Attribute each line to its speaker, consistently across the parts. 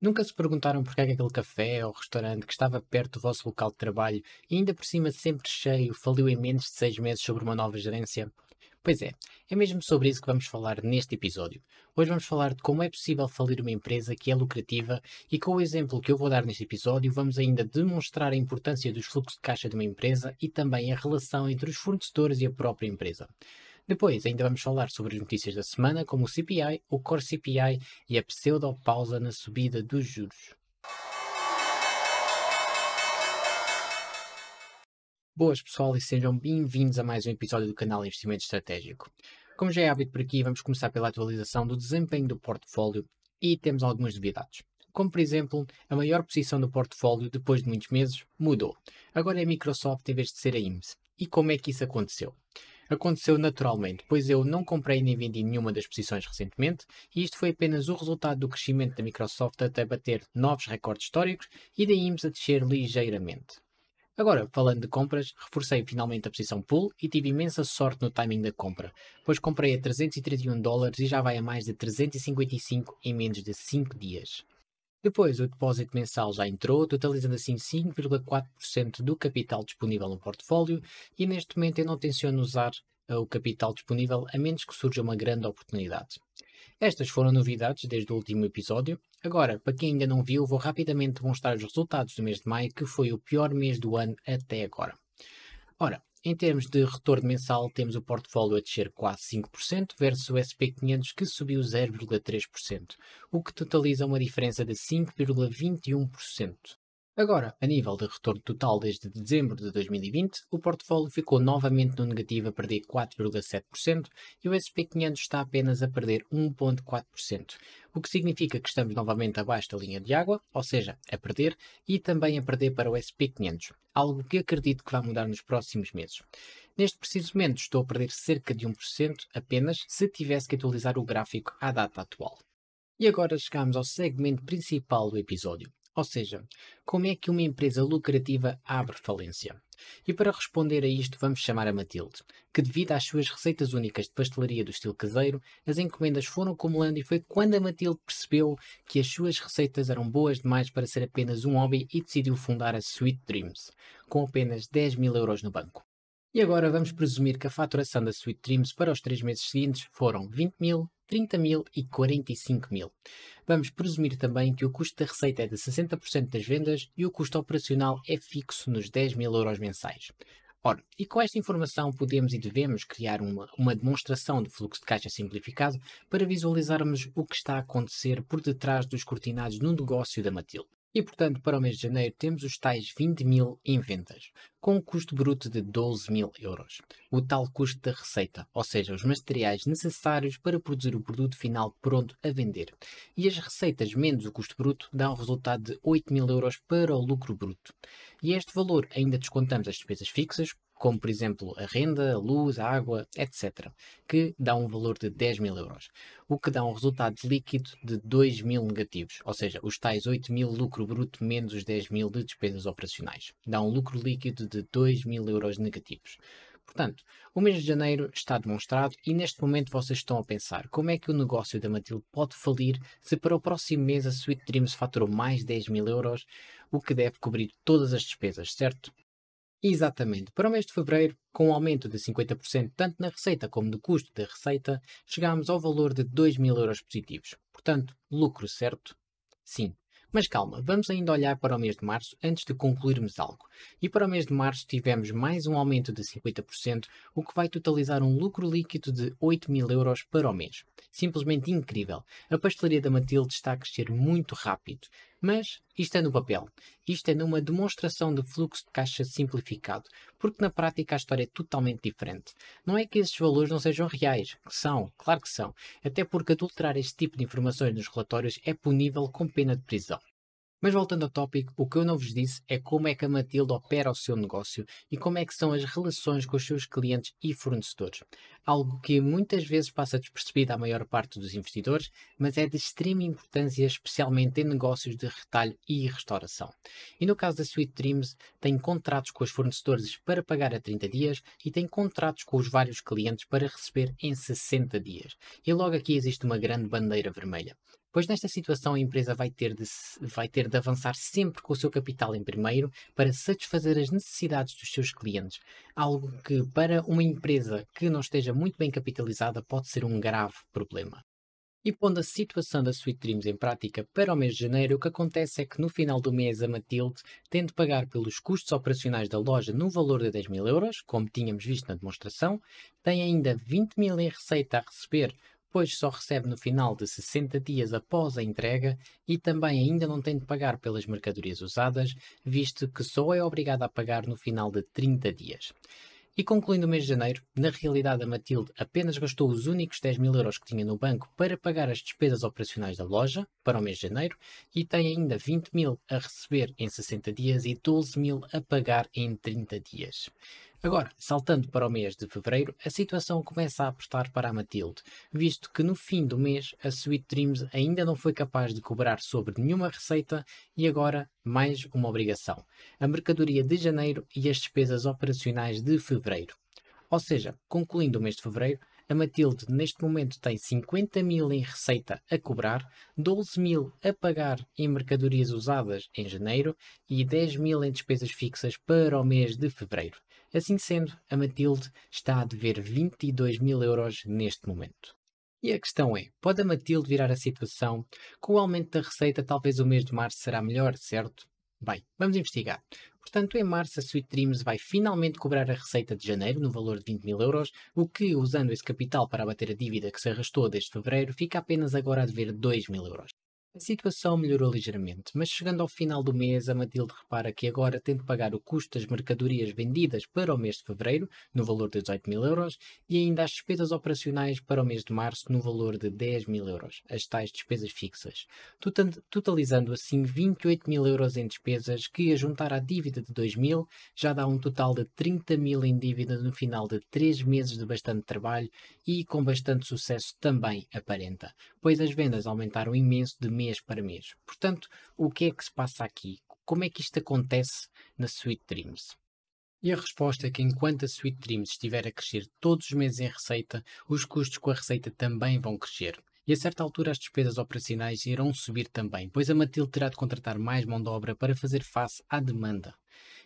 Speaker 1: Nunca se perguntaram porque é que aquele café ou restaurante que estava perto do vosso local de trabalho e ainda por cima sempre cheio faliu em menos de 6 meses sobre uma nova gerência? Pois é mesmo sobre isso que vamos falar neste episódio. Hoje vamos falar de como é possível falir uma empresa que é lucrativa e com o exemplo que eu vou dar neste episódio vamos ainda demonstrar a importância dos fluxos de caixa de uma empresa e também a relação entre os fornecedores e a própria empresa. Depois ainda vamos falar sobre as notícias da semana, como o CPI, o Core CPI e a pseudo-pausa na subida dos juros. Boas pessoal e sejam bem-vindos a mais um episódio do canal Investimento Estratégico. Como já é hábito por aqui, vamos começar pela atualização do desempenho do portfólio e temos algumas novidades. Como por exemplo, a maior posição do portfólio depois de muitos meses mudou. Agora é a Microsoft em vez de ser a IMSS. E como é que isso aconteceu? Aconteceu naturalmente, pois eu não comprei nem vendi nenhuma das posições recentemente, e isto foi apenas o resultado do crescimento da Microsoft até bater novos recordes históricos e da IMSS a descer ligeiramente. Agora, falando de compras, reforcei finalmente a posição pool e tive imensa sorte no timing da compra, pois comprei a 331 dólares e já vai a mais de 355 em menos de 5 dias. Depois, o depósito mensal já entrou, totalizando assim 5,4% do capital disponível no portfólio e neste momento eu não tenciono usar o capital disponível a menos que surja uma grande oportunidade. Estas foram novidades desde o último episódio. Agora, para quem ainda não viu, vou rapidamente mostrar os resultados do mês de maio, que foi o pior mês do ano até agora. Ora, em termos de retorno mensal, temos o portfólio a descer quase 5% versus o SP500 que subiu 0,3%, o que totaliza uma diferença de 5,21%. Agora, a nível de retorno total desde dezembro de 2020, o portfólio ficou novamente no negativo a perder 4,7% e o SP500 está apenas a perder 1,4%, o que significa que estamos novamente abaixo da linha de água, ou seja, a perder, e também a perder para o SP500, algo que acredito que vai mudar nos próximos meses. Neste preciso momento estou a perder cerca de 1% apenas se tivesse que atualizar o gráfico à data atual. E agora chegamos ao segmento principal do episódio, ou seja, como é que uma empresa lucrativa abre falência? E para responder a isto vamos chamar a Matilde, que devido às suas receitas únicas de pastelaria do estilo caseiro, as encomendas foram acumulando e foi quando a Matilde percebeu que as suas receitas eram boas demais para ser apenas um hobby e decidiu fundar a Sweet Dreams, com apenas 10 mil euros no banco. E agora vamos presumir que a faturação da Sweet Dreams para os 3 meses seguintes foram 20 mil, 30 mil e 45 mil. Vamos presumir também que o custo da receita é de 60% das vendas e o custo operacional é fixo nos 10 mil euros mensais. Ora, e com esta informação podemos e devemos criar uma demonstração de fluxo de caixa simplificado para visualizarmos o que está a acontecer por detrás dos cortinados no negócio da Matilde. E, portanto, para o mês de janeiro temos os tais 20 mil em vendas, com um custo bruto de 12 mil euros. O tal custo da receita, ou seja, os materiais necessários para produzir o produto final pronto a vender. E as receitas menos o custo bruto dão um resultado de 8 mil euros para o lucro bruto. E a este valor ainda descontamos as despesas fixas, como por exemplo a renda, a luz, a água, etc., que dá um valor de 10 mil euros, o que dá um resultado líquido de 2 mil negativos, ou seja, os tais 8 mil lucro bruto menos os 10 mil de despesas operacionais. Dá um lucro líquido de 2 mil euros negativos. Portanto, o mês de janeiro está demonstrado e neste momento vocês estão a pensar como é que o negócio da Matilde pode falir se para o próximo mês a Sweet Dreams faturou mais 10 mil euros, o que deve cobrir todas as despesas, certo? Exatamente. Para o mês de fevereiro, com um aumento de 50% tanto na receita como no custo da receita, chegámos ao valor de 2 mil euros positivos. Portanto, lucro certo? Sim. Mas calma, vamos ainda olhar para o mês de março antes de concluirmos algo. E para o mês de março tivemos mais um aumento de 50%, o que vai totalizar um lucro líquido de 8 mil euros para o mês. Simplesmente incrível. A pastelaria da Matilde está a crescer muito rápido. Mas isto é no papel. Isto é numa demonstração de fluxo de caixa simplificado, porque na prática a história é totalmente diferente. Não é que esses valores não sejam reais, que são, claro que são, até porque adulterar este tipo de informações nos relatórios é punível com pena de prisão. Mas voltando ao tópico, o que eu não vos disse é como é que a Matilde opera o seu negócio e como é que são as relações com os seus clientes e fornecedores. Algo que muitas vezes passa despercebido à maior parte dos investidores, mas é de extrema importância, especialmente em negócios de retalho e restauração. E no caso da Sweet Dreams, tem contratos com os fornecedores para pagar a 30 dias e tem contratos com os vários clientes para receber em 60 dias. E logo aqui existe uma grande bandeira vermelha. Pois nesta situação a empresa vai ter de avançar sempre com o seu capital em primeiro para satisfazer as necessidades dos seus clientes, algo que para uma empresa que não esteja muito bem capitalizada pode ser um grave problema. E pondo a situação da Sweet Dreams em prática para o mês de janeiro, o que acontece é que no final do mês a Matilde tem de pagar pelos custos operacionais da loja no valor de 10 mil euros, como tínhamos visto na demonstração, tem ainda 20 mil em receita a receber, pois só recebe no final de 60 dias após a entrega e também ainda não tem de pagar pelas mercadorias usadas, visto que só é obrigada a pagar no final de 30 dias. E concluindo o mês de janeiro, na realidade a Matilde apenas gastou os únicos 10 mil euros que tinha no banco para pagar as despesas operacionais da loja para o mês de janeiro e tem ainda 20 mil a receber em 60 dias e 12 mil a pagar em 30 dias. Agora, saltando para o mês de fevereiro, a situação começa a apertar para a Matilde, visto que no fim do mês a Sweet Dreams ainda não foi capaz de cobrar sobre nenhuma receita e agora mais uma obrigação: a mercadoria de janeiro e as despesas operacionais de fevereiro. Ou seja, concluindo o mês de fevereiro, a Matilde neste momento tem 50 mil em receita a cobrar, 12 mil a pagar em mercadorias usadas em janeiro e 10 mil em despesas fixas para o mês de fevereiro. Assim sendo, a Matilde está a dever 22 mil euros neste momento. E a questão é, pode a Matilde virar a situação? Com o aumento da receita, talvez o mês de março será melhor, certo? Bem, vamos investigar. Portanto, em março, a Sweet Dreams vai finalmente cobrar a receita de janeiro, no valor de 20 mil euros, o que, usando esse capital para abater a dívida que se arrastou desde fevereiro, fica apenas agora a dever 2 mil euros. A situação melhorou ligeiramente, mas chegando ao final do mês, a Matilde repara que agora tem de pagar o custo das mercadorias vendidas para o mês de fevereiro, no valor de 18 mil euros, e ainda as despesas operacionais para o mês de março, no valor de 10 mil euros, as tais despesas fixas, totalizando assim 28 mil euros em despesas, que a juntar à dívida de 2 mil, já dá um total de 30 mil em dívida no final de 3 meses de bastante trabalho e com bastante sucesso também aparenta, pois as vendas aumentaram imenso de mês para mês. Portanto, o que é que se passa aqui? Como é que isto acontece na Sweet Dreams? E a resposta é que enquanto a Sweet Dreams estiver a crescer todos os meses em receita, os custos com a receita também vão crescer. E a certa altura as despesas operacionais irão subir também, pois a Matilde terá de contratar mais mão de obra para fazer face à demanda.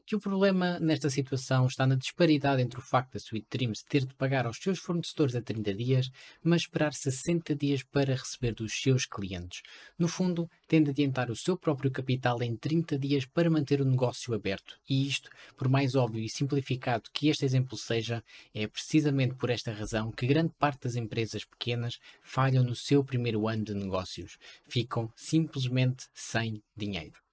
Speaker 1: Que o problema nesta situação está na disparidade entre o facto da Sweet Dreams ter de pagar aos seus fornecedores a 30 dias, mas esperar 60 dias para receber dos seus clientes. No fundo, tem de adiantar o seu próprio capital em 30 dias para manter o negócio aberto. E isto, por mais óbvio e simplificado que este exemplo seja, é precisamente por esta razão que grande parte das empresas pequenas falham no seu primeiro ano de negócios. Ficam simplesmente sem dinheiro.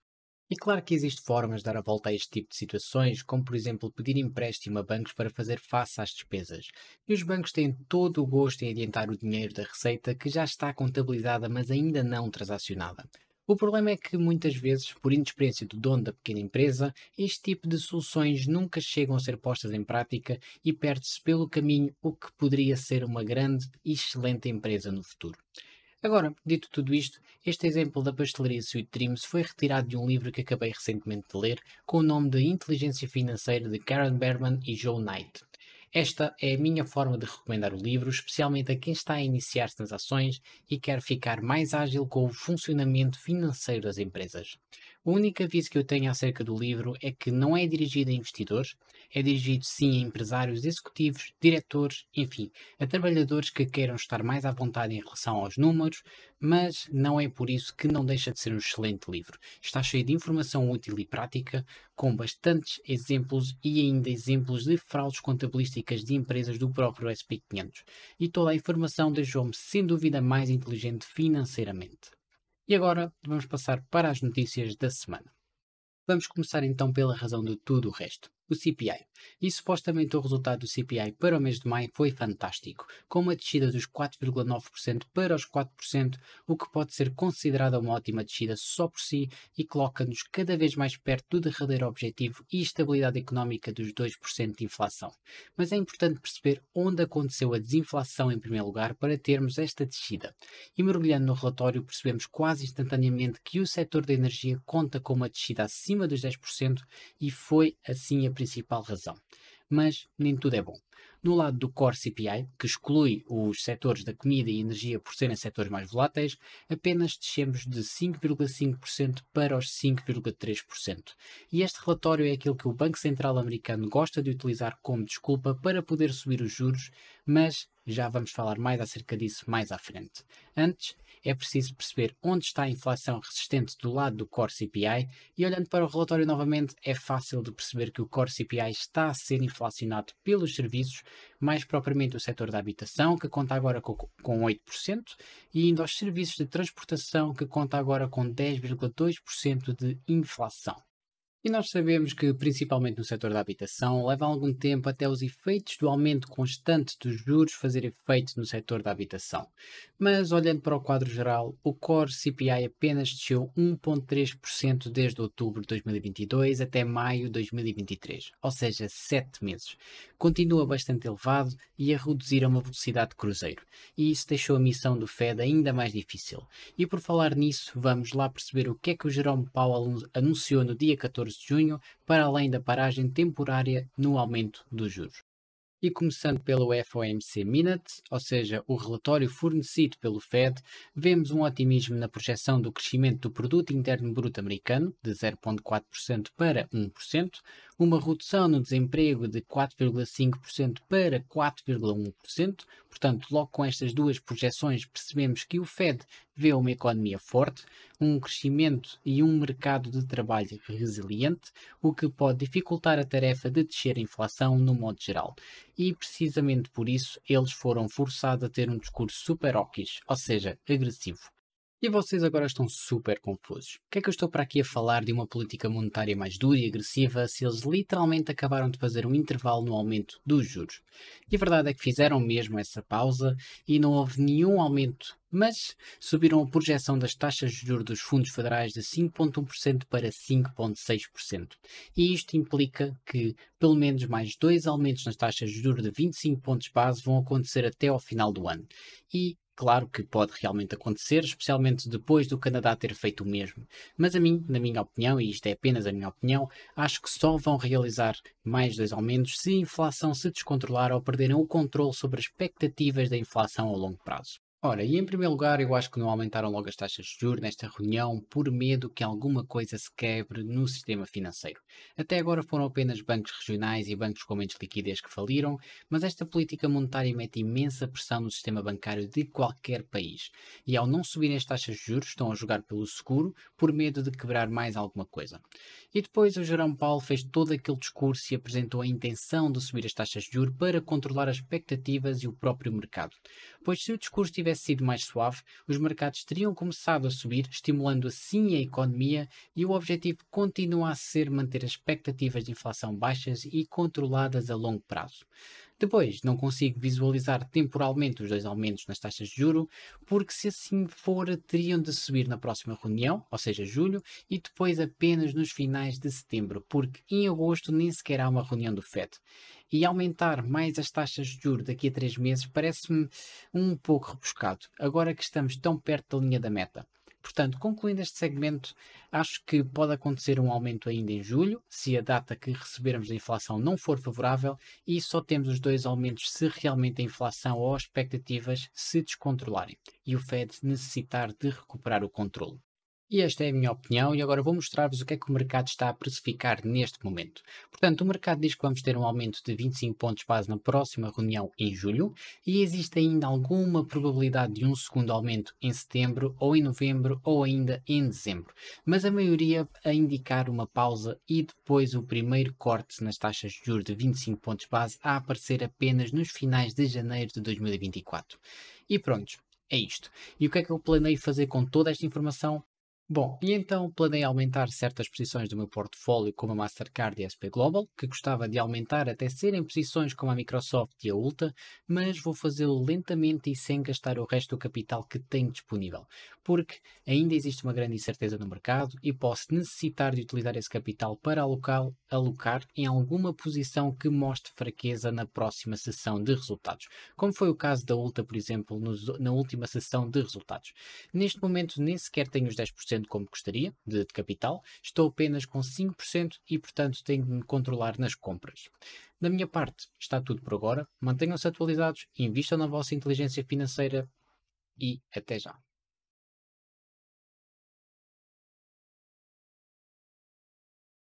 Speaker 1: E claro que existem formas de dar a volta a este tipo de situações, como por exemplo pedir empréstimo a bancos para fazer face às despesas. E os bancos têm todo o gosto em adiantar o dinheiro da receita que já está contabilizada, mas ainda não transacionada. O problema é que muitas vezes, por inexperiência do dono da pequena empresa, este tipo de soluções nunca chegam a ser postas em prática e perde-se pelo caminho o que poderia ser uma grande e excelente empresa no futuro. Agora, dito tudo isto, este exemplo da pastelaria Sweet Dreams foi retirado de um livro que acabei recentemente de ler, com o nome de Inteligência Financeira de Karen Berman e Joe Knight. Esta é a minha forma de recomendar o livro, especialmente a quem está a iniciar-se nas ações e quer ficar mais ágil com o funcionamento financeiro das empresas. O único aviso que eu tenho acerca do livro é que não é dirigido a investidores, é dirigido sim a empresários executivos, diretores, enfim, a trabalhadores que queiram estar mais à vontade em relação aos números, mas não é por isso que não deixa de ser um excelente livro. Está cheio de informação útil e prática, com bastantes exemplos e ainda exemplos de fraudes contabilísticas de empresas do próprio SP500. E toda a informação deixou-me sem dúvida mais inteligente financeiramente. E agora vamos passar para as notícias da semana. Vamos começar então pela razão de tudo o resto, o CPI. E supostamente o resultado do CPI para o mês de maio foi fantástico, com uma descida dos 4,9% para os 4%, o que pode ser considerada uma ótima descida só por si e coloca-nos cada vez mais perto do derradeiro objetivo e estabilidade económica dos 2% de inflação. Mas é importante perceber onde aconteceu a desinflação em primeiro lugar para termos esta descida. E mergulhando no relatório percebemos quase instantaneamente que o setor da energia conta com uma descida acima dos 10% e foi assim a principal razão. Mas nem tudo é bom. No lado do Core CPI, que exclui os setores da comida e energia por serem setores mais voláteis, apenas descemos de 5,5% para os 5,3%. E este relatório é aquilo que o Banco Central americano gosta de utilizar como desculpa para poder subir os juros, mas já vamos falar mais acerca disso mais à frente. Antes, é preciso perceber onde está a inflação resistente do lado do Core CPI e olhando para o relatório novamente é fácil de perceber que o Core CPI está a ser inflacionado pelos serviços, mais propriamente o setor da habitação, que conta agora com 8%, e ainda aos serviços de transportação, que conta agora com 10,2% de inflação. E nós sabemos que, principalmente no setor da habitação, leva algum tempo até os efeitos do aumento constante dos juros fazer efeito no setor da habitação. Mas, olhando para o quadro geral, o Core CPI apenas desceu 1,3% desde outubro de 2022 até maio de 2023, ou seja, 7 meses. Continua bastante elevado e a reduzir a uma velocidade de cruzeiro. E isso deixou a missão do Fed ainda mais difícil. E por falar nisso, vamos lá perceber o que é que o Jerome Powell anunciou no dia 14 de junho, para além da paragem temporária no aumento dos juros. E começando pelo FOMC Minute, ou seja, o relatório fornecido pelo Fed, vemos um otimismo na projeção do crescimento do Produto Interno Bruto americano, de 0,4% para 1%, uma redução no desemprego de 4,5% para 4,1%, portanto, logo com estas duas projeções percebemos que o Fed vê uma economia forte, um crescimento e um mercado de trabalho resiliente, o que pode dificultar a tarefa de descer a inflação no modo geral. E precisamente por isso eles foram forçados a ter um discurso super hawkish, ou seja, agressivo. E vocês agora estão super confusos. O que é que eu estou para aqui a falar de uma política monetária mais dura e agressiva se eles literalmente acabaram de fazer um intervalo no aumento dos juros? E a verdade é que fizeram mesmo essa pausa e não houve nenhum aumento, mas subiram a projeção das taxas de juros dos fundos federais de 5,1% para 5,6%. E isto implica que pelo menos mais dois aumentos nas taxas de juros de 25 pontos base vão acontecer até ao final do ano. E claro que pode realmente acontecer, especialmente depois do Canadá ter feito o mesmo. Mas a mim, na minha opinião, e isto é apenas a minha opinião, acho que só vão realizar mais dois aumentos se a inflação se descontrolar ou perderem o controle sobre as expectativas da inflação ao longo prazo. Ora, e em primeiro lugar, eu acho que não aumentaram logo as taxas de juros nesta reunião por medo que alguma coisa se quebre no sistema financeiro. Até agora foram apenas bancos regionais e bancos com menos liquidez que faliram, mas esta política monetária mete imensa pressão no sistema bancário de qualquer país. E ao não subirem as taxas de juros, estão a jogar pelo seguro por medo de quebrar mais alguma coisa. E depois o Jerome Powell fez todo aquele discurso e apresentou a intenção de subir as taxas de juros para controlar as expectativas e o próprio mercado. Pois se o discurso tivesse sido mais suave, os mercados teriam começado a subir, estimulando assim a economia, e o objetivo continua a ser manter as expectativas de inflação baixas e controladas a longo prazo. Depois, não consigo visualizar temporalmente os dois aumentos nas taxas de juro, porque se assim for, teriam de subir na próxima reunião, ou seja, julho, e depois apenas nos finais de setembro, porque em agosto nem sequer há uma reunião do FED. E aumentar mais as taxas de juros daqui a 3 meses parece-me um pouco rebuscado, agora que estamos tão perto da linha da meta. Portanto, concluindo este segmento, acho que pode acontecer um aumento ainda em julho, se a data que recebermos da inflação não for favorável, e só temos os dois aumentos se realmente a inflação ou as expectativas se descontrolarem e o Fed necessitar de recuperar o controle. E esta é a minha opinião e agora vou mostrar-vos o que é que o mercado está a precificar neste momento. Portanto, o mercado diz que vamos ter um aumento de 25 pontos base na próxima reunião em julho e existe ainda alguma probabilidade de um segundo aumento em setembro ou em novembro ou ainda em dezembro. Mas a maioria a indicar uma pausa e depois o primeiro corte nas taxas de juros de 25 pontos base a aparecer apenas nos finais de janeiro de 2024. E pronto, é isto. E o que é que eu planeio fazer com toda esta informação? Bom, e então planei aumentar certas posições do meu portfólio como a Mastercard e a SP Global, que gostava de aumentar até serem posições como a Microsoft e a Ulta, mas vou fazê-lo lentamente e sem gastar o resto do capital que tenho disponível, porque ainda existe uma grande incerteza no mercado e posso necessitar de utilizar esse capital para alocar em alguma posição que mostre fraqueza na próxima sessão de resultados, como foi o caso da Ulta, por exemplo, na última sessão de resultados. Neste momento nem sequer tenho os 10% tanto como gostaria de capital, estou apenas com 5% e, portanto, tenho de me controlar nas compras. Da minha parte, está tudo por agora. Mantenham-se atualizados, invistam na vossa inteligência financeira e até já.